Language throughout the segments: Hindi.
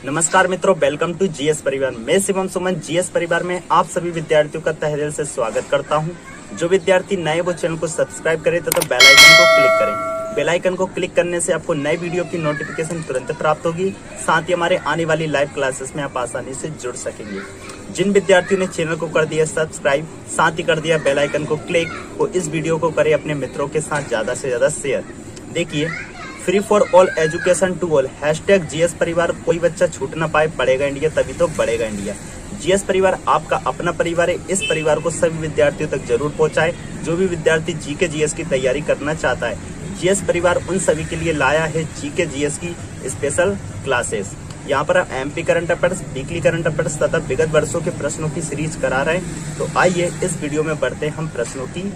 नमस्कार मित्रों, वेलकम टू जीएस परिवार। मैं शिवम सुमन जीएस परिवार में आप सभी विद्यार्थियों का तहे दिल से स्वागत करता हूं। जो विद्यार्थी नए वो चैनल को सब्सक्राइब करें तथा बेल आइकन को क्लिक करें। बेल आइकन को क्लिक करने से आपको नए वीडियो की नोटिफिकेशन तुरंत प्राप्त होगी। साथ ही हमारे आने वाली लाइव क्लासेस में आप आसानी से जुड़ सकेंगे। जिन विद्यार्थियों ने चैनल को कर दिया सब्सक्राइब, साथ ही कर दिया बेल आइकन को क्लिक, वो इस वीडियो को करें अपने मित्रों के साथ ज्यादा से ज्यादा शेयर। देखिए, free for all education to all hashtag GS परिवार। कोई बच्चा छूट ना पाए, पढ़ेगा इंडिया तभी तो बढ़ेगा इंडिया। जीएस परिवार आपका अपना परिवार है। इस परिवार को सभी विद्यार्थियों तक जरूर पहुंचाए जो भी विद्यार्थी जीके जीएस की तैयारी करना चाहता है। जीएस परिवार उन सभी के लिए लाया है जीके जीएस की स्पेशल क्लासेस। यहाँ पर हम MP current affairs, weekly current affairs तथा विगत वर्षों के प्रश्नों की सीरीज करा रहे हैं। तो आइए इस वीडियो में बढ़ते हम प्रश्नों की।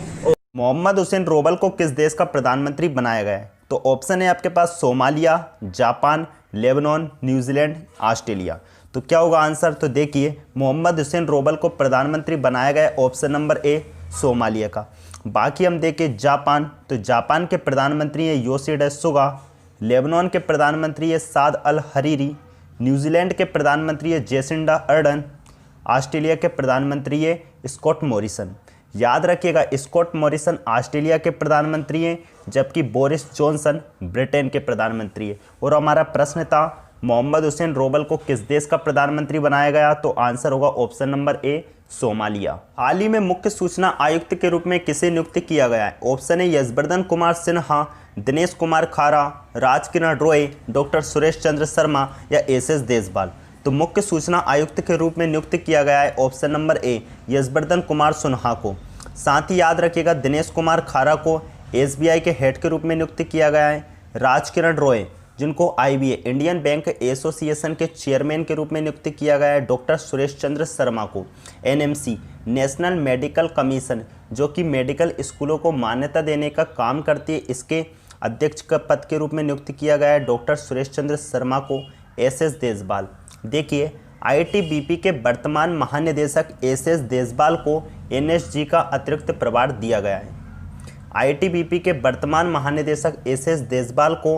मोहम्मद हुसैन रोबल को किस देश का प्रधानमंत्री बनाया गया है? तो ऑप्शन है आपके पास Somalia, Japan, Lebanon, New Zealand, Australia. तो क्या होगा आंसर? तो देखिए, मोहम्मद हुसैन रोबल को प्रधानमंत्री बनाया गया ऑप्शन नंबर ए सोमालिया का। बाकी हम देखें जापान, तो जापान के प्रधानमंत्री है योशिहिडे सुगा, लेबनान के प्रधानमंत्री है साद अल हरीरी, न्यूजीलैंड के प्रधानमंत्री है जेसिंडा अर्डन, ऑस्ट्रेलिया के प्रधानमंत्री है स्कॉट मॉरिसन। याद रखिएगा, स्कॉट मॉरिसन ऑस्ट्रेलिया के प्रधानमंत्री हैं, जबकि बोरिस जॉनसन ब्रिटेन के प्रधानमंत्री हैं। और हमारा प्रश्न था मोहम्मद हुसैन रोबल को किस देश का प्रधानमंत्री बनाया गया? तो आंसर होगा ऑप्शन नंबर ए सोमालिया। हाल ही में मुख्य सूचना आयुक्त के रूप में किसे नियुक्त किया गया है? ऑप्शन है यशवर्धन कुमार सिन्हा, दिनेश कुमार खारा, राजकिरण रॉय, डॉक्टर सुरेश चंद्र शर्मा या एसएस देशपाल। तो मुख्य सूचना आयुक्त के रूप में नियुक्त किया गया है option number A Yashvardhan Kumar Sinha को। साथ ही याद रखिएगा, दिनेश कुमार खारा को एसबीआई के हेड के रूप में नियुक्त किया गया है। राजकिरण रॉय, जिनको आईबीए इंडियन बैंक एसोसिएशन के चेयरमैन के रूप में नियुक्त किया गया है। डॉक्टर सुरेश चंद्र शर्मा को एनएमसी नेशनल मेडिकल कमीशन, जो कि मेडिकल स्कूलों को मान्यता देने का काम करती है, इसके अध्यक्ष का पद के रूप में नियुक्त किया गया है। डॉक्टर सुरेश चंद्र शर्मा को एसएस देशपाल। देखिए, आईटीबीपी के वर्तमान महानिदेशक एसएस देशपाल को एनएसजी का अतिरिक्त प्रभार दिया गया है। आईटीबीपी के वर्तमान महानिदेशक एसएस देशपाल को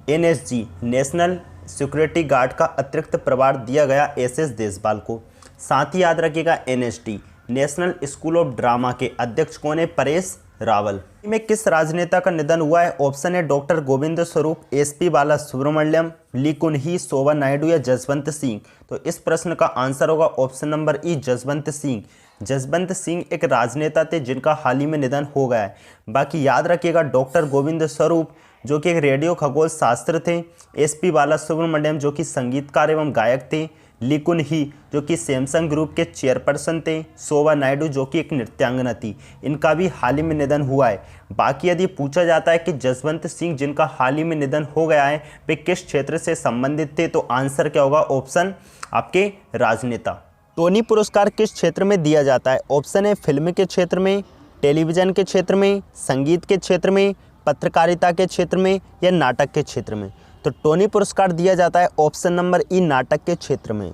एनएसजी नेशनल सिक्योरिटी गार्ड का अतिरिक्त प्रभार दिया गया एसएस देशपाल को। साथ ही याद रखिएगा, NSD national school of drama के अध्यक्ष कौन है? परेश रावल। में किस राजनेता का निधन हुआ है? ऑप्शन है डॉक्टर गोविंद स्वरूप, एसपी बाला सुब्रमण्यम, ली कुनही, शोभा नायडू या जसवंत सिंह। तो इस प्रश्न का आंसर होगा ऑप्शन नंबर ई जसवंत सिंह। जसवंत सिंह एक राजनेता थे जिनका हाल ही में निधन हो गया है। बाकी याद रखिएगा, डॉक्टर गोविंद स्वरूप जो कि एक रेडियो खगोल शास्त्र थे, एसपी बाला सुब्रमण्यम जो कि संगीतकार एवं गायक थे, ली कुनही जो कि सैमसंग ग्रुप के चेयरपर्सन थे, शोभा नायडू जो कि एक नृत्यांगना थी। इनका भी हाल ही में निधन हुआ है। बाकी यदि पूछा जाता है कि जसवंत सिंह जिनका हाल ही में निधन हो गया है वे किस क्षेत्र से संबंधित थे, तो आंसर क्या होगा? ऑप्शन आपके राजनेता। टोनी पुरस्कार किस क्षेत्र में दिया जाता है? ऑप्शन है फिल्म के क्षेत्र में, टेलीविजन के क्षेत्र में, संगीत के क्षेत्र में, पत्रकारिता के क्षेत्र में या नाटक के क्षेत्र में। तो टोनी पुरस्कार दिया जाता है ऑप्शन नंबर ई नाटक के क्षेत्र में।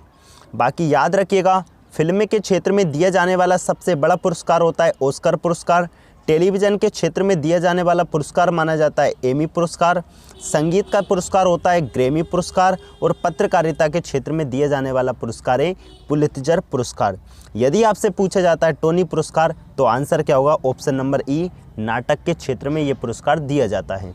बाकी याद रखिएगा, फिल्म के क्षेत्र में दिया जाने वाला सबसे बड़ा पुरस्कार होता है ऑस्कर पुरस्कार। टेलीविज़न के क्षेत्र में दिया जाने वाला पुरस्कार माना जाता है एमी पुरस्कार। संगीत का पुरस्कार होता है ग्रैमी पुरस्कार और पत्रकारिता के क्षेत्र में दिया जाने वाला पुरस्कार है पुलित्जर पुरस्कार। यदि आपसे पूछा जाता है टोनी पुरस्कार, तो आंसर क्या होगा? ऑप्शन नंबर ई नाटक के क्षेत्र में ये पुरस्कार दिया जाता है।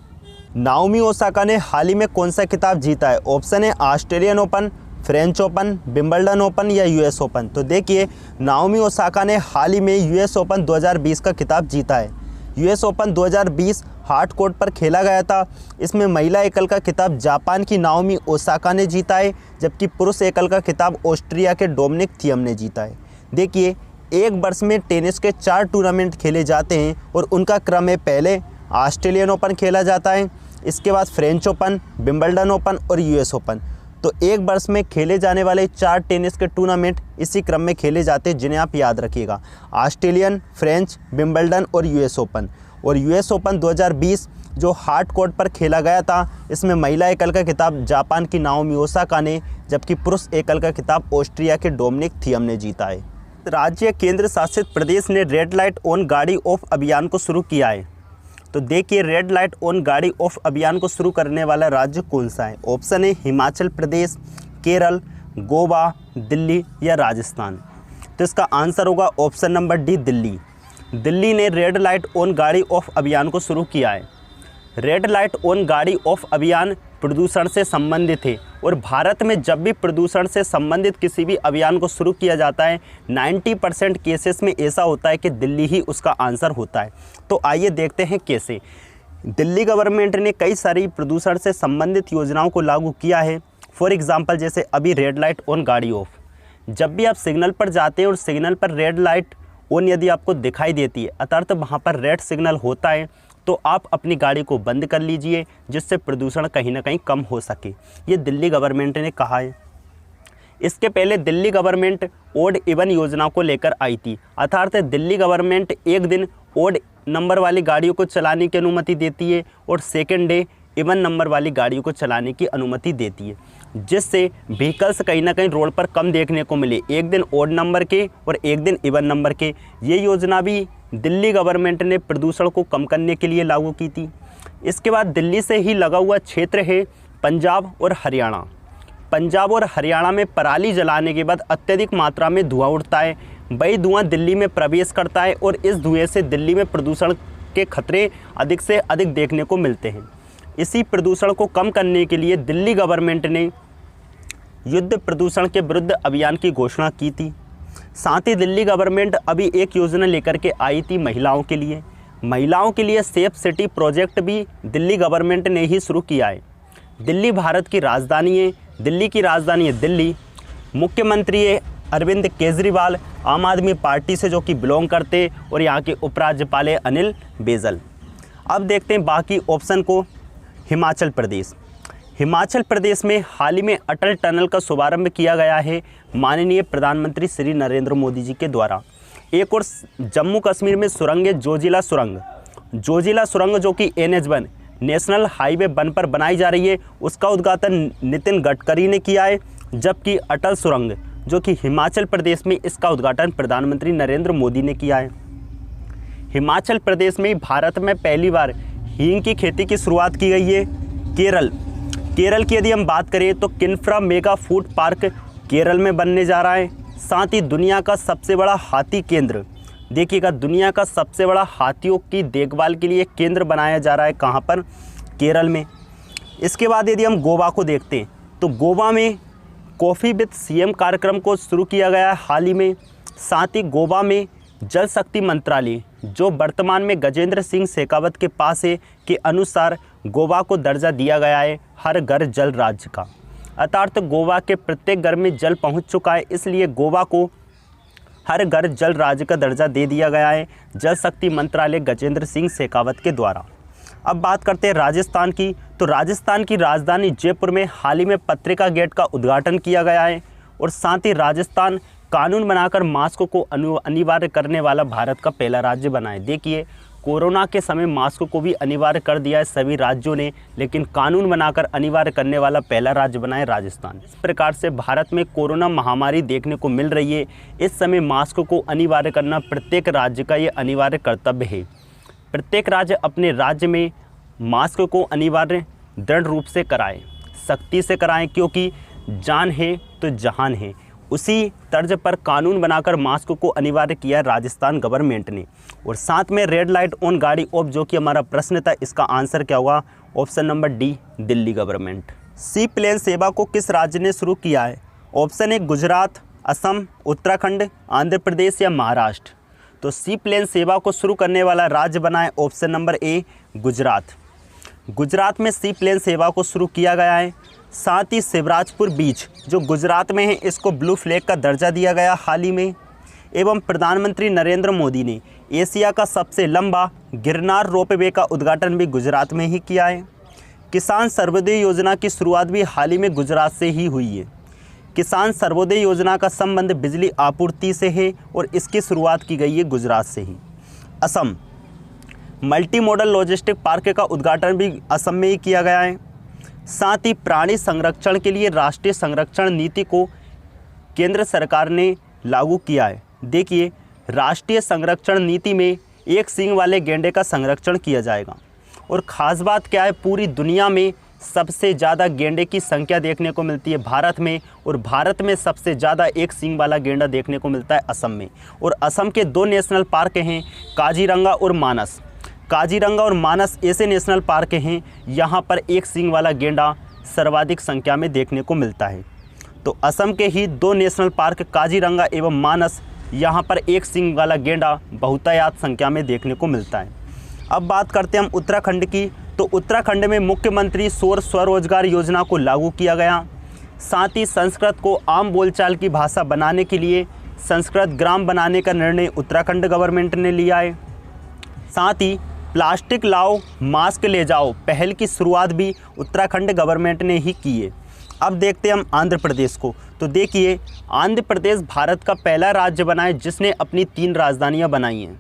नाओमी ओसाका ने हाल ही में कौन सा खिताब जीता है? ऑप्शन है Australian open, French open, Wimbledon open या यूएस ओपन। तो देखिए, नाओमी ओसाका ने हाल ही में यूएस ओपन 2020 का खिताब जीता है। यूएस ओपन 2020 हार्ड कोर्ट पर खेला गया था। इसमें महिला एकल का खिताब जापान की नाओमी ओसाका ने जीता है, जबकि पुरुष एकल का खिताब ऑस्ट्रिया के डोमिनिक थियम ने जीता है। देखिए, एक वर्ष में टेनिस के 4 टूर्नामेंट खेले जाते हैं और उनका क्रम है, पहले ऑस्ट्रेलियन ओपन खेला जाता है, इसके बाद फ्रेंच ओपन, विंबलडन ओपन और यूएस ओपन। तो एक वर्ष में खेले जाने वाले 4 टेनिस के टूर्नामेंट इसी क्रम में खेले जाते हैं, जिन्हें आप याद रखिएगा, ऑस्ट्रेलियन, फ्रेंच, विंबलडन और यूएस ओपन। और यूएस ओपन 2020 जो हार्ड कोर्ट पर खेला गया था, इसमें महिला एकल का खिताब जापान की नाओमी ओसाका ने, जबकि पुरुष एकल का खिताब ऑस्ट्रिया के डोमिनिक थियम ने जीता है। राज्य केंद्र शासित प्रदेश ने रेड लाइट ऑन गाड़ी ऑफ अभियान को शुरू किया है? तो देखिए रेड लाइट ऑन गाड़ी ऑफ अभियान को शुरू करने वाला राज्य कौन सा है। ऑप्शन है हिमाचल प्रदेश, केरल, गोवा, दिल्ली या राजस्थान। तो इसका आंसर होगा option number D, Delhi. Delhi ने रेड लाइट ऑन गाड़ी ऑफ अभियान को शुरू किया है। रेड लाइट ऑन गाड़ी ऑफ अभियान प्रदूषण से संबंधित है और भारत में जब भी प्रदूषण से संबंधित किसी भी अभियान को शुरू किया जाता है 90% केसेस में ऐसा होता है कि दिल्ली ही उसका आंसर होता है। तो आइए देखते हैं कैसे। दिल्ली गवर्नमेंट ने कई सारी प्रदूषण से संबंधित योजनाओं को लागू किया है। फॉर एग्जांपल जैसे अभी रेड लाइट ऑन गाड़ी ऑफ, जब भी आप सिग्नल पर जाते हैं और सिग्नल पर रेड लाइट ऑन यदि आपको दिखाई देती है अर्थात वहाँ पर रेड सिग्नल होता है तो आप अपनी गाड़ी को बंद कर लीजिए, जिससे प्रदूषण कहीं ना कहीं कम हो सके। ये दिल्ली गवर्नमेंट ने कहा है। इसके पहले दिल्ली गवर्नमेंट ओड इवन योजना को लेकर आई थी, अर्थात दिल्ली गवर्नमेंट एक दिन ओड नंबर वाली गाड़ियों को चलाने की अनुमति देती है और सेकेंड डे इवन नंबर वाली गाड़ियों को चलाने की अनुमति देती है, जिससे व्हीकल्स कहीं ना कहीं रोड पर कम देखने को मिले, एक दिन ओड नंबर के और एक दिन इवन नंबर के। ये योजना भी दिल्ली गवर्नमेंट ने प्रदूषण को कम करने के लिए लागू की थी। इसके बाद दिल्ली से ही लगा हुआ क्षेत्र है पंजाब और हरियाणा। पंजाब और हरियाणा में पराली जलाने के बाद अत्यधिक मात्रा में धुआं उठता है। वही धुआं दिल्ली में प्रवेश करता है और इस धुएं से दिल्ली में प्रदूषण के खतरे अधिक से अधिक देखने को मिलते हैं। इसी प्रदूषण को कम करने के लिए दिल्ली गवर्नमेंट ने युद्ध प्रदूषण के विरुद्ध अभियान की घोषणा की थी। साथ ही दिल्ली गवर्नमेंट अभी एक योजना लेकर के आई थी महिलाओं के लिए। महिलाओं के लिए सेफ सिटी प्रोजेक्ट भी दिल्ली गवर्नमेंट ने ही शुरू किया है। दिल्ली भारत की राजधानी है, दिल्ली की राजधानी है दिल्ली। मुख्यमंत्री है अरविंद केजरीवाल, आम आदमी पार्टी से जो कि बिलोंग करते, और यहाँ के उपराज्यपाल है अनिल बैजल। अब देखते हैं बाकी ऑप्शन को। हिमाचल प्रदेश, हिमाचल प्रदेश में हाल ही में अटल टनल का शुभारंभ किया गया है माननीय प्रधानमंत्री श्री नरेंद्र मोदी जी के द्वारा। एक और जम्मू कश्मीर में सुरंग है जोजिला सुरंग। जोजिला सुरंग जो कि NH1 नेशनल हाईवे 1 पर बनाई जा रही है, उसका उद्घाटन नितिन गडकरी ने किया है, जबकि अटल सुरंग जो कि हिमाचल प्रदेश में, इसका उद्घाटन प्रधानमंत्री नरेंद्र मोदी ने किया है। हिमाचल प्रदेश में भारत में पहली बार हींग की खेती की शुरुआत की गई है। केरल की यदि हम बात करें तो किन्फ्रा मेगा फूड पार्क केरल में बनने जा रहा है। साथ ही दुनिया का सबसे बड़ा हाथी केंद्र, देखिएगा दुनिया का सबसे बड़ा हाथियों की देखभाल के लिए केंद्र बनाया जा रहा है। कहाँ पर? केरल में। इसके बाद यदि हम गोवा को देखते हैं तो गोवा में कॉफ़ी विद CM कार्यक्रम को शुरू किया गया है हाल ही में। साथ ही गोवा में जल शक्ति मंत्रालय जो वर्तमान में गजेंद्र सिंह शेखावत के पास है के अनुसार गोवा को दर्जा दिया गया है हर घर जल राज्य का, अर्थात गोवा के प्रत्येक घर में जल पहुंच चुका है, इसलिए गोवा को हर घर जल राज्य का दर्जा दे दिया गया है जल शक्ति मंत्रालय गजेंद्र सिंह शेखावत के द्वारा। अब बात करते हैं राजस्थान की, तो राजस्थान की राजधानी जयपुर में हाल ही में पत्रिका गेट का उद्घाटन किया गया है और साथ ही राजस्थान कानून बनाकर मास्क को अनिवार्य करने वाला भारत का पहला राज्य बना है। देखिए कोरोना के समय मास्क को भी अनिवार्य कर दिया है सभी राज्यों ने, लेकिन कानून बनाकर अनिवार्य करने वाला पहला राज्य बना है राजस्थान। इस प्रकार से भारत में कोरोना महामारी देखने को मिल रही है। इस समय मास्क को अनिवार्य करना प्रत्येक राज्य का ये अनिवार्य कर्तव्य है। प्रत्येक राज्य अपने राज्य में मास्क को अनिवार्य दृढ़ रूप से कराएं, सख्ती से कराएं, क्योंकि जान है तो जहान है। उसी तर्ज पर कानून बनाकर मास्क को अनिवार्य किया है राजस्थान गवर्नमेंट ने। और साथ में रेड लाइट ऑन गाड़ी ऑफ जो कि हमारा प्रश्न था, इसका आंसर क्या होगा? Option number D, Delhi government. Sea plane सेवा को किस राज्य ने शुरू किया है? ऑप्शन है गुजरात, असम, उत्तराखंड, आंध्र प्रदेश या महाराष्ट्र। तो सी प्लेन सेवा को शुरू करने वाला राज्य बना है ऑप्शन नंबर ए, गुजरात। गुजरात में सी प्लेन सेवा को शुरू किया गया है। साथ ही शिवराजपुर बीच जो गुजरात में है, इसको ब्लू फ्लैग का दर्जा दिया गया हाल ही में। एवं प्रधानमंत्री नरेंद्र मोदी ने एशिया का सबसे लंबा गिरनार रोपवे का उद्घाटन भी गुजरात में ही किया है। किसान सर्वोदय योजना की शुरुआत भी हाल ही में गुजरात से ही हुई है। किसान सर्वोदय योजना का संबंध बिजली आपूर्ति से है और इसकी शुरुआत की गई है गुजरात से ही। Assam multi modal logistic park का उद्घाटन भी असम में ही किया गया है। साथ ही प्राणी संरक्षण के लिए राष्ट्रीय संरक्षण नीति को केंद्र सरकार ने लागू किया है। देखिए राष्ट्रीय संरक्षण नीति में एक सींग वाले गैंडे का संरक्षण किया जाएगा। और ख़ास बात क्या है, पूरी दुनिया में सबसे ज़्यादा गेंडे की संख्या देखने को मिलती है भारत में, और भारत में सबसे ज़्यादा एक सींग वाला गेंडा देखने को मिलता है असम में। और असम के 2 नेशनल पार्क हैं, काजीरंगा और मानस। काजीरंगा और मानस ऐसे नेशनल पार्क हैं यहाँ पर एक सींग वाला गेंडा सर्वाधिक संख्या में देखने को मिलता है। तो असम के ही 2 नेशनल पार्क काजीरंगा एवं मानस, यहाँ पर एक सींग वाला गेंडा बहुतायत संख्या में देखने को मिलता है। अब बात करते हैं हम उत्तराखंड की। तो उत्तराखंड में मुख्यमंत्री सौर स्वरोजगार योजना को लागू किया गया। साथ ही संस्कृत को आम बोलचाल की भाषा बनाने के लिए संस्कृत ग्राम बनाने का निर्णय उत्तराखंड गवर्नमेंट ने लिया है। साथ ही प्लास्टिक लाओ मास्क ले जाओ पहल की शुरुआत भी उत्तराखंड गवर्नमेंट ने ही की है। अब देखते हैं हम आंध्र प्रदेश को। तो देखिए, आंध्र प्रदेश भारत का पहला राज्य बना है जिसने अपनी 3 राजधानियां बनाई हैं।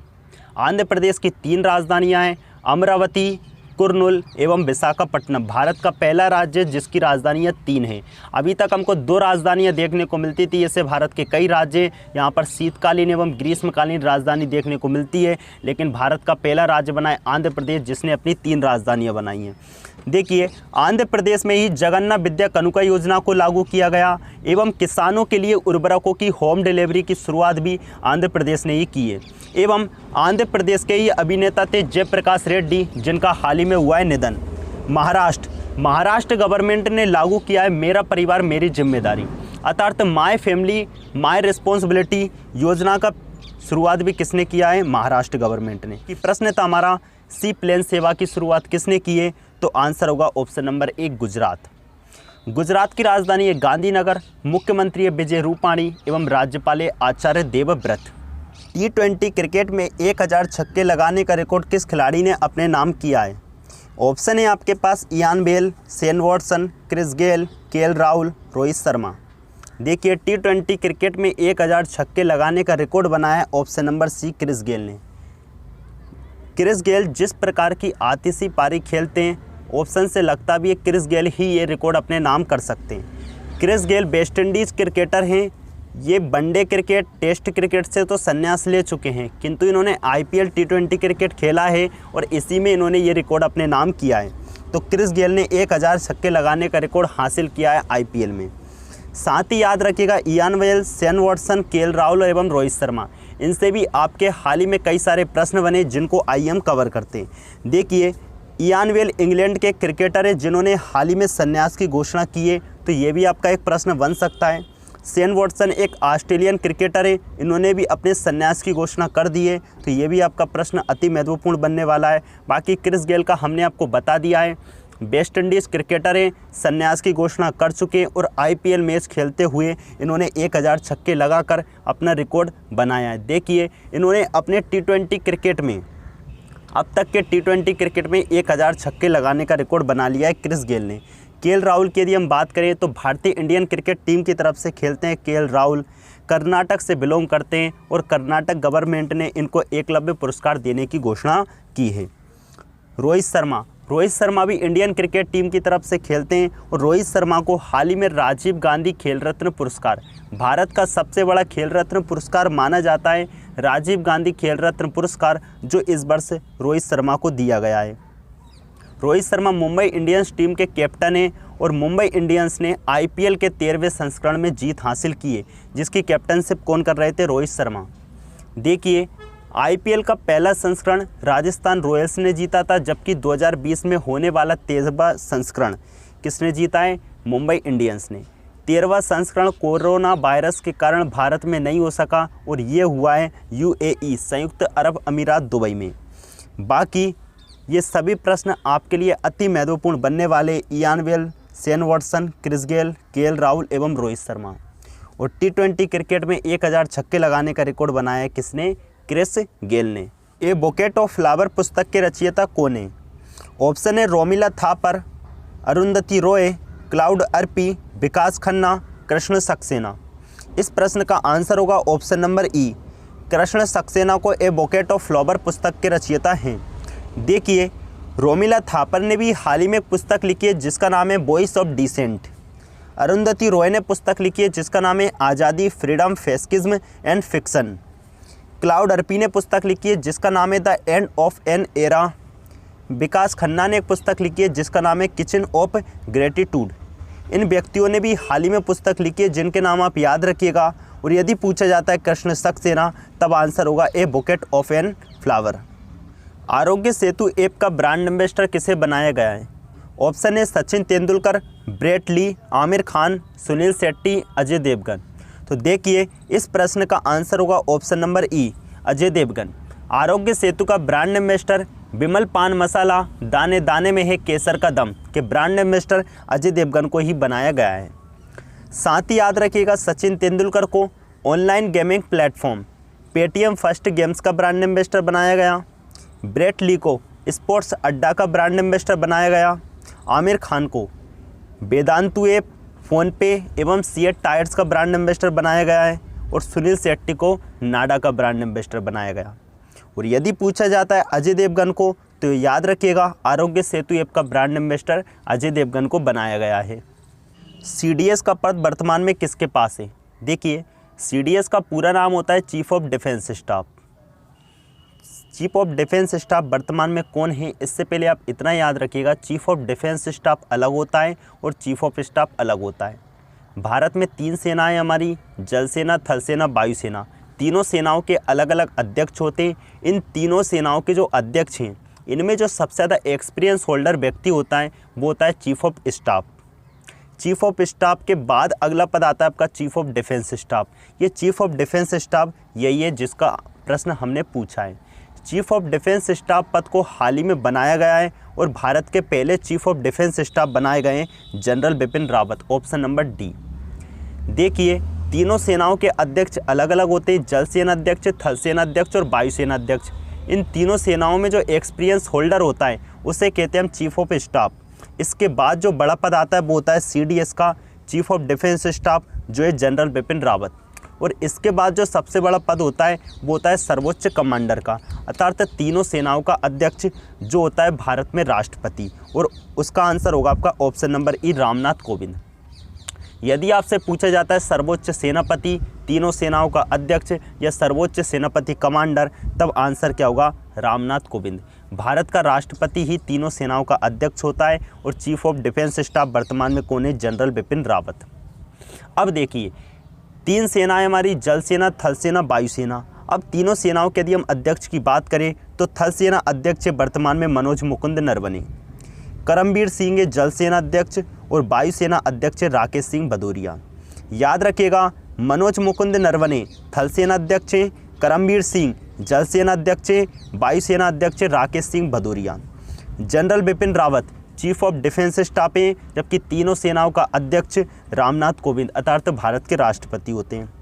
आंध्र प्रदेश की 3 राजधानियां हैं, अमरावती, कुर्नूल एवं विशाखापट्टनम। भारत का पहला राज्य जिसकी राजधानियाँ 3 हैं। अभी तक हमको 2 राजधानियाँ देखने को मिलती थी, ऐसे भारत के कई राज्य यहाँ पर शीतकालीन एवं ग्रीष्मकालीन राजधानी देखने को मिलती है, लेकिन भारत का पहला राज्य बना है आंध्र प्रदेश जिसने अपनी 3 राजधानियाँ बनाई हैं। देखिए, आंध्र प्रदेश में ही जगन्ना विद्या कानुका योजना को लागू किया गया एवं किसानों के लिए उर्वरकों की होम डिलीवरी की शुरुआत भी आंध्र प्रदेश ने ही की है। एवं आंध्र प्रदेश के ही अभिनेता थे जयप्रकाश रेड्डी, जिनका हाल ही में हुआ है निधन। महाराष्ट्र गवर्नमेंट ने लागू किया है मेरा परिवार मेरी जिम्मेदारी, अर्थात माय फैमिली माय रिस्पॉन्सिबिलिटी योजना का शुरुआत भी किसने किया है? महाराष्ट्र गवर्नमेंट ने। कि प्रश्न था हमारा, सी प्लेन सेवा की शुरुआत किसने की है? तो आंसर होगा ऑप्शन नंबर 1 गुजरात। गुजरात की राजधानी है गांधीनगर, मुख्यमंत्री है विजय रूपाणी एवं राज्यपाल है आचार्य देवव्रत। T20 क्रिकेट में 1000 छक्के लगाने का रिकॉर्ड किस खिलाड़ी ने अपने नाम किया है? ऑप्शन है आपके पास Ian Bell, Shane Watson, Chris Gayle, KL Rahul, Rohit Sharma. देखिए, T20 क्रिकेट में 1000 छक्के लगाने का रिकॉर्ड बनाया है option number C Chris Gayle ने। क्रिस गेल जिस प्रकार की आतिशी पारी खेलते हैं, ऑप्शन से लगता भी है क्रिस गेल ही ये रिकॉर्ड अपने नाम कर सकते हैं। Chris Gayle West Indies cricketer हैं। ये वनडे क्रिकेट टेस्ट क्रिकेट से तो संन्यास ले चुके हैं, किंतु इन्होंने IPL T20 क्रिकेट खेला है और इसी में इन्होंने ये रिकॉर्ड अपने नाम किया है। तो क्रिस गेल ने 1000 छक्के लगाने का रिकॉर्ड हासिल किया है IPL में। साथ ही याद रखिएगा, Ian Bell, Shane Watson, KL Rahul एवं रोहित शर्मा, इनसे भी आपके हाल ही में कई सारे प्रश्न बने जिनको IM कवर करते हैं। देखिए, इयान बेल इंग्लैंड के क्रिकेटर हैं जिन्होंने हाल ही में संन्यास की घोषणा की है, तो ये भी आपका एक प्रश्न बन सकता है। शेन वॉटसन एक ऑस्ट्रेलियन क्रिकेटर है, इन्होंने भी अपने संन्यास की घोषणा कर दी है, तो ये भी आपका प्रश्न अति महत्वपूर्ण बनने वाला है। बाकी क्रिस गेल का हमने आपको बता दिया है, वेस्ट इंडीज़ क्रिकेटर हैं, संन्यास की घोषणा कर चुके हैं और IPL मैच खेलते हुए इन्होंने 1000 छक्के लगाकर अपना रिकॉर्ड बनाया है। देखिए, इन्होंने अपने T20 क्रिकेट में अब तक के T20 क्रिकेट में 1000 छक्के लगाने का रिकॉर्ड बना लिया है क्रिस गेल ने। केएल राहुल की यदि हम बात करें तो भारतीय इंडियन क्रिकेट टीम की तरफ से खेलते हैं केएल राहुल, कर्नाटक से बिलोंग करते हैं और कर्नाटक गवर्नमेंट ने इनको एकलव्य पुरस्कार देने की घोषणा की है। रोहित शर्मा भी इंडियन क्रिकेट टीम की तरफ से खेलते हैं और रोहित शर्मा को हाल ही में राजीव गांधी खेल रत्न पुरस्कार, भारत का सबसे बड़ा खेल रत्न पुरस्कार माना जाता है राजीव गांधी खेल रत्न पुरस्कार, जो इस वर्ष रोहित शर्मा को दिया गया है। रोहित शर्मा मुंबई इंडियंस टीम के कैप्टन हैं और मुंबई इंडियंस ने IPL के 13वें संस्करण में जीत हासिल की है, जिसकी कैप्टनशिप कौन कर रहे थे? रोहित शर्मा। देखिए, IPL का पहला संस्करण राजस्थान रॉयल्स ने जीता था, जबकि 2020 में होने वाला 13वां संस्करण किसने जीता है? मुंबई इंडियंस ने। 13वां संस्करण कोरोना वायरस के कारण भारत में नहीं हो सका और ये हुआ है UAE संयुक्त अरब अमीरात दुबई में। बाकी ये सभी प्रश्न आपके लिए अति महत्वपूर्ण बनने वाले Ian Bell, Shane Watson, Chris Gayle, KL Rahul एवं रोहित शर्मा। और T20 क्रिकेट में 1000 छक्के लगाने का रिकॉर्ड बनाया है किसने? क्रिस गेल ने। ए बुकेट ऑफ फ्लावर पुस्तक के रचयिता कौन है? ऑप्शन है रोमिला थापर, अरुंधति रॉय, क्लाउड अर्पी, विकास खन्ना, कृष्ण सक्सेना। इस प्रश्न का आंसर होगा ऑप्शन नंबर ई, कृष्ण सक्सेना को ए बुकेट ऑफ फ्लावर पुस्तक के रचयिता हैं। देखिए, रोमिला थापर ने भी हाल ही में एक पुस्तक लिखी है जिसका नाम है voice of dissent. Arundhati Roy ने पुस्तक लिखी है जिसका नाम है Azadi, freedom, fascism and fiction. Claude Arpi ने पुस्तक लिखी है जिसका नाम है the end of an era. Vikas Khanna ने एक पुस्तक लिखी है जिसका नाम है किचन ऑफ ग्रेटिट्यूड। इन व्यक्तियों ने भी हाल ही में पुस्तक लिखी है जिनके नाम आप याद रखिएगा। और यदि पूछा जाता है कृष्ण सक्सेना, तब आंसर होगा a bouquet of an flower. Aarogya Setu app का ब्रांड एम्बेसडर किसे बनाया गया है? Option A Sachin Tendulkar, Brett Lee, Aamir Khan, Suniel Shetty, Ajay Devgn. तो देखिए इस प्रश्न का आंसर होगा option number E, Ajay Devgn. Aarogya Setu का ब्रांड एम्बेसडर विमल पान मसाला, दाने दाने में है केसर का दम के ब्रांड एम्बेसडर अजय देवगन को ही बनाया गया है। साथ ही याद रखिएगा सचिन तेंदुलकर को online gaming platform Paytm first games का ब्रांड एम्बेसडर बनाया गया। ब्रेट ली को स्पोर्ट्स अड्डा का ब्रांड एम्बेसडर बनाया गया। आमिर खान को वेदांतु ऐप, फ़ोनपे एवं सीएट टायर्स का ब्रांड एम्बेसडर बनाया गया है। और सुनील शेट्टी को नाडा का ब्रांड एम्बेसडर बनाया गया। और यदि पूछा जाता है अजय देवगन को, तो याद रखिएगा आरोग्य सेतु ऐप का ब्रांड एम्बेसडर अजय देवगन को बनाया गया है। सीडीएस का पद वर्तमान में किसके पास है? देखिए सीडीएस का पूरा नाम होता है chief of defence staff. Chief of defence staff वर्तमान में कौन है? इससे पहले आप इतना याद रखिएगा, चीफ ऑफ डिफेंस स्टाफ अलग होता है और चीफ ऑफ स्टाफ अलग होता है। भारत में 3 सेनाएं हमारी, जल सेना, थल सेना, वायुसेना। तीनों सेनाओं के अलग अलग अध्यक्ष होते हैं। इन तीनों सेनाओं के जो अध्यक्ष हैं, इनमें जो सबसे ज़्यादा एक्सपीरियंस होल्डर व्यक्ति होता है वो होता है chief of staff. Chief of staff के बाद अगला पद आता है आपका चीफ ऑफ डिफेंस स्टाफ। ये चीफ ऑफ डिफेंस स्टाफ यही है जिसका प्रश्न हमने पूछा है। चीफ ऑफ डिफेंस स्टाफ पद को हाल ही में बनाया गया है और भारत के पहले चीफ ऑफ डिफेंस स्टाफ बनाए गए हैं general Bipin Rawat, option number D. देखिए तीनों सेनाओं के अध्यक्ष अलग अलग होते हैं, जल सेना अध्यक्ष, थल सेना अध्यक्ष और वायुसेना अध्यक्ष। इन तीनों सेनाओं में जो एक्सपीरियंस होल्डर होता है उसे कहते हैं हम चीफ ऑफ स्टाफ। इसके बाद जो बड़ा पद आता है वो होता है सीडीएस का, चीफ ऑफ डिफेंस स्टाफ, जो है जनरल बिपिन रावत। और इसके बाद जो सबसे बड़ा पद होता है वो होता है सर्वोच्च कमांडर का, अर्थात तीनों सेनाओं का अध्यक्ष जो होता है भारत में राष्ट्रपति। और उसका आंसर होगा आपका ऑप्शन नंबर ई, रामनाथ कोविंद। यदि आपसे पूछा जाता है सर्वोच्च सेनापति, तीनों सेनाओं का अध्यक्ष या सर्वोच्च सेनापति कमांडर, तब आंसर क्या होगा? रामनाथ कोविंद। भारत का राष्ट्रपति ही तीनों सेनाओं का अध्यक्ष होता है और चीफ ऑफ डिफेंस स्टाफ वर्तमान में कौन है? जनरल बिपिन रावत। अब देखिए 3 सेनाएं हमारी, जल सेना, थल सेना, वायुसेना। अब तीनों सेनाओं के यदि हम अध्यक्ष की बात करें तो थल सेना अध्यक्ष वर्तमान में मनोज मुकुंद नरवणे, करमबीर सिंह है जल सेना अध्यक्ष और वायुसेना अध्यक्ष राकेश सिंह भदौरिया। याद रखिएगा मनोज मुकुंद नरवणे थल सेना अध्यक्ष हैं, करमबीर सिंह जल सेना अध्यक्ष हैं, वायुसेना अध्यक्ष Rakesh Singh Bhadauria. General Bipin Rawat chief of defence staff हैं, जबकि तीनों सेनाओं का अध्यक्ष रामनाथ कोविंद अर्थात भारत के राष्ट्रपति होते हैं।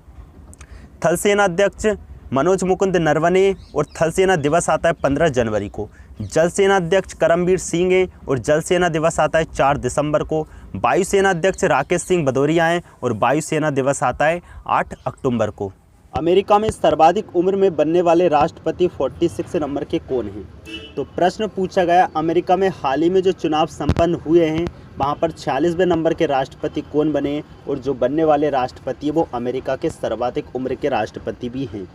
थल सेना अध्यक्ष मनोज मुकुंद नरवणे और थल सेना दिवस आता है 15 जनवरी को। जल सेना अध्यक्ष करमबीर सिंह हैं और जल सेना दिवस आता है 4 दिसंबर को। वायुसेना अध्यक्ष राकेश सिंह भदौरिया हैं और वायुसेना दिवस आता है 8 अक्टूबर को। अमेरिका में सर्वाधिक उम्र में बनने वाले राष्ट्रपति 46 नंबर के कौन हैं? तो प्रश्न पूछा गया अमेरिका में हाल ही में जो चुनाव संपन्न हुए हैं वहां पर 46वें नंबर के राष्ट्रपति कौन बने, और जो बनने वाले राष्ट्रपति वो अमेरिका के सर्वाधिक उम्र के राष्ट्रपति भी हैं।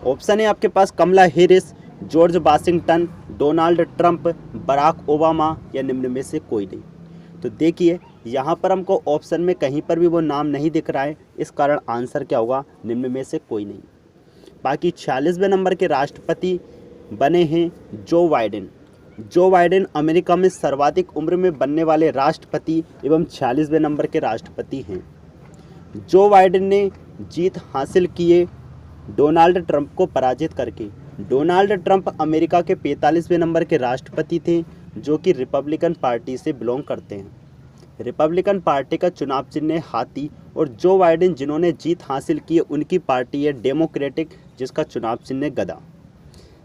ऑप्शन है आपके पास Kamala Harris, George Washington, Donald Trump, Barack Obama या निम्न में से कोई नहीं। तो देखिए यहाँ पर हमको ऑप्शन में कहीं पर भी वो नाम नहीं दिख रहा है, इस कारण आंसर क्या होगा? निम्न में से कोई नहीं। बाकी 46वें नंबर के राष्ट्रपति बने हैं Joe Biden. Joe Biden America में सर्वाधिक उम्र में बनने वाले राष्ट्रपति एवं 46वें नंबर के राष्ट्रपति हैं। जो बाइडेन ने जीत हासिल किए डोनाल्ड ट्रंप को पराजित करके। डोनाल्ड ट्रंप अमेरिका के 45वें नंबर के राष्ट्रपति थे जो कि रिपब्लिकन पार्टी से बिलोंग करते हैं। रिपब्लिकन पार्टी का चुनाव चिन्ह है हाथी, और जो बाइडेन जिन्होंने जीत हासिल की है उनकी पार्टी है डेमोक्रेटिक जिसका चुनाव चिन्ह है गधा।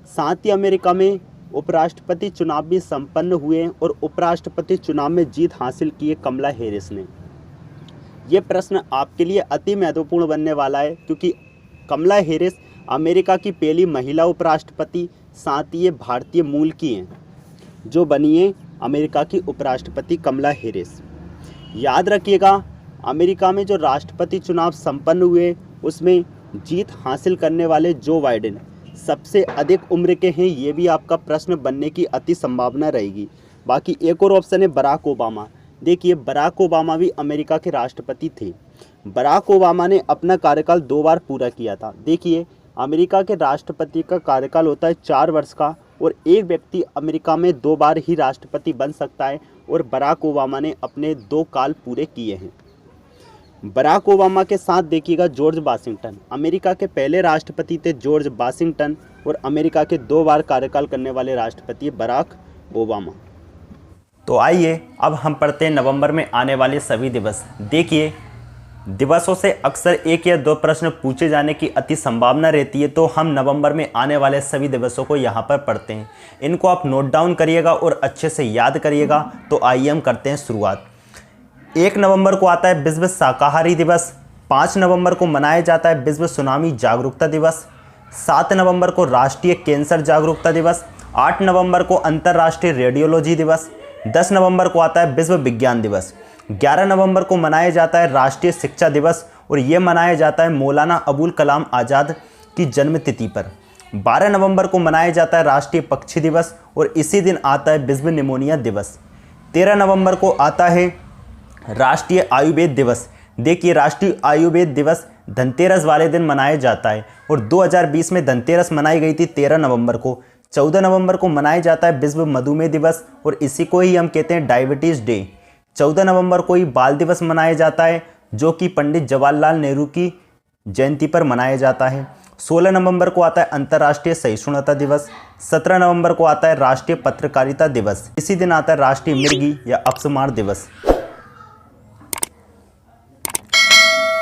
साथ ही अमेरिका में उपराष्ट्रपति चुनाव भी संपन्न हुए और उपराष्ट्रपति चुनाव में जीत हासिल की है कमला हैरिस ने। ये प्रश्न आपके लिए अति महत्वपूर्ण बनने वाला है क्योंकि कमला हैरिस अमेरिका की पहली महिला उपराष्ट्रपति, साथ ही ये भारतीय मूल की हैं जो बनी है अमेरिका की उपराष्ट्रपति कमला हैरिस। याद रखिएगा अमेरिका में जो राष्ट्रपति चुनाव संपन्न हुए उसमें जीत हासिल करने वाले जो बाइडेन सबसे अधिक उम्र के हैं, ये भी आपका प्रश्न बनने की अति संभावना रहेगी। बाकी एक और ऑप्शन है बराक ओबामा। देखिए, बराक ओबामा भी अमेरिका के राष्ट्रपति थे। बराक ओबामा ने अपना कार्यकाल 2 बार पूरा किया था। देखिए, अमेरिका के राष्ट्रपति का कार्यकाल होता है 4 वर्ष का, और एक व्यक्ति अमेरिका में 2 बार ही राष्ट्रपति बन सकता है, और बराक ओबामा ने अपने 2 काल पूरे किए हैं। बराक ओबामा के साथ देखिएगा जॉर्ज वाशिंगटन, अमेरिका के पहले राष्ट्रपति थे जॉर्ज वाशिंगटन, और अमेरिका के 2 बार कार्यकाल करने वाले राष्ट्रपति बराक ओबामा। तो आइए अब हम पढ़ते हैं नवंबर में आने वाले सभी दिवस। देखिए, दिवसों से अक्सर 1 या 2 प्रश्न पूछे जाने की अति संभावना रहती है, तो हम नवंबर में आने वाले सभी दिवसों को यहाँ पर पढ़ते हैं। इनको आप नोट डाउन करिएगा और अच्छे से याद करिएगा। तो आइए हम करते हैं शुरुआत। 1 नवंबर को आता है विश्व शाकाहारी दिवस। 5 नवंबर को मनाया जाता है विश्व सुनामी जागरूकता दिवस। 7 नवंबर को राष्ट्रीय कैंसर जागरूकता दिवस। 8 नवंबर को अंतर्राष्ट्रीय रेडियोलॉजी दिवस। 10 नवंबर को आता है विश्व विज्ञान दिवस। 11 नवंबर को मनाया जाता है राष्ट्रीय शिक्षा दिवस, और ये मनाया जाता है मौलाना अबुल कलाम आज़ाद की जन्मतिथि पर। 12 नवंबर को मनाया जाता है राष्ट्रीय पक्षी दिवस, और इसी दिन आता है विश्व निमोनिया दिवस। 13 नवंबर को आता है राष्ट्रीय आयुर्वेद दिवस। देखिए, राष्ट्रीय आयुर्वेद दिवस धनतेरस वाले दिन मनाया जाता है, और 2020 में धनतेरस मनाई गई थी 13 नवंबर को। 14 नवंबर को मनाया जाता है विश्व मधुमेह दिवस, और इसी को ही हम कहते हैं डायबिटीज़ डे। 14 नवंबर को ही बाल दिवस मनाया जाता है, जो कि पंडित जवाहरलाल नेहरू की जयंती पर मनाया जाता है। 16 नवंबर को आता है अंतर्राष्ट्रीय सहिष्णुता दिवस। 17 नवंबर को आता है राष्ट्रीय पत्रकारिता दिवस। इसी दिन आता है राष्ट्रीय मिर्गी या अक्समार दिवस।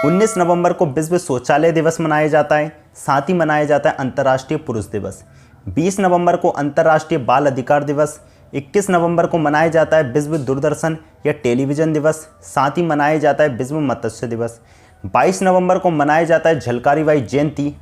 19 नवंबर को विश्व शौचालय दिवस मनाया जाता है। साथ ही मनाया जाता है अंतर्राष्ट्रीय पुरुष दिवस। 20 नवंबर को अंतर्राष्ट्रीय बाल अधिकार दिवस। 21 नवंबर को मनाया जाता है विश्व दूरदर्शन या टेलीविज़न दिवस। साथ ही मनाया जाता है विश्व मत्स्य दिवस। 22 नवंबर को मनाया जाता है झलकारी बाई जयंती।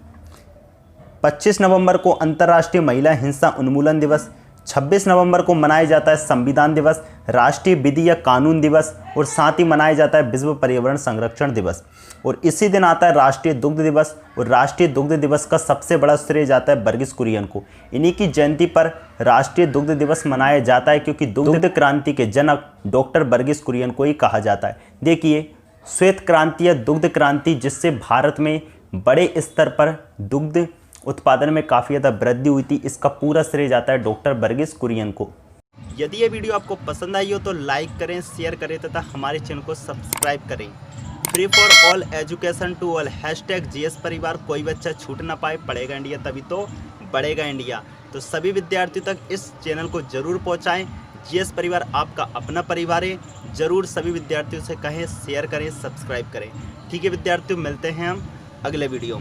25 नवंबर को अंतर्राष्ट्रीय महिला हिंसा उन्मूलन दिवस। 26 नवंबर को मनाया जाता है संविधान दिवस, राष्ट्रीय विधि या कानून दिवस, और साथ ही मनाया जाता है विश्व पर्यावरण संरक्षण दिवस। और इसी दिन आता है राष्ट्रीय दुग्ध दिवस, और राष्ट्रीय दुग्ध दिवस का सबसे बड़ा श्रेय जाता है वर्गीस कुरियन को। इन्हीं की जयंती पर राष्ट्रीय दुग्ध दिवस मनाया जाता है, क्योंकि दुग्ध क्रांति के जनक डॉक्टर वर्गीस कुरियन को ही कहा जाता है। देखिए, श्वेत क्रांति या दुग्ध क्रांति, जिससे भारत में बड़े स्तर पर दुग्ध उत्पादन में काफ़ी ज़्यादा वृद्धि हुई थी, इसका पूरा श्रेय जाता है डॉक्टर वर्गीस कुरियन को। यदि ये वीडियो आपको पसंद आई हो तो लाइक करें, शेयर करें तथा हमारे चैनल को सब्सक्राइब करें। Free for all education to all #GS परिवार। कोई बच्चा छूट ना पाए, पढ़ेगा इंडिया तभी तो बढ़ेगा इंडिया। तो सभी विद्यार्थियों तक इस चैनल को जरूर पहुंचाएं। GS परिवार आपका अपना परिवार है। जरूर सभी विद्यार्थियों से कहें, शेयर करें, सब्सक्राइब करें। ठीक है विद्यार्थियों, मिलते हैं हम अगले वीडियो में।